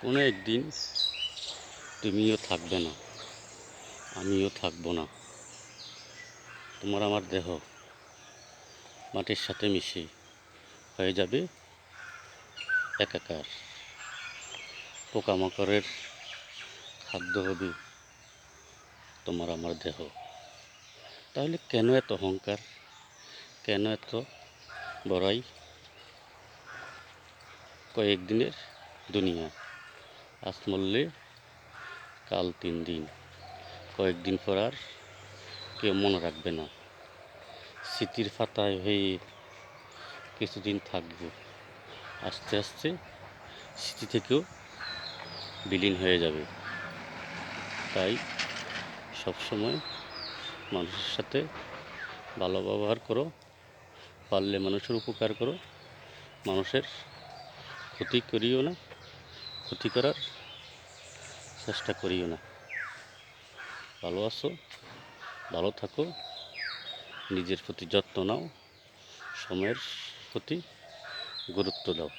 কোনো একদিন তুমিও থাকবে না, আমিও থাকবো না। তোমার আমার দেহ মাটির সাথে মিশে হয়ে যাবে একাকার। পোকামাকড়ের খাদ্য হবে তোমার আমার দেহ। তাহলে কেন এত অহংকার, কেন এত বড়াই? কয়েকদিনের দুনিয়া, আজ মরলে কাল 3 দিন, কয়েকদিন পর আর কেউ মনে রাখবে না। স্মৃতির পাতায় হয়ে কিছুদিন থাকবে, আস্তে আস্তে স্মৃতি থেকেও বিলীন হয়ে যাবে। তাই সবসময় মানুষের সাথে ভালো ব্যবহার করো, পারলে মানুষের উপকার করো, মানুষের ক্ষতি করিও না, ক্ষতি করার চেষ্টা করিও না। ভালো আছো, ভালো থাকো, নিজের প্রতি যত্ন নাও, সময়ের প্রতি গুরুত্ব দাও।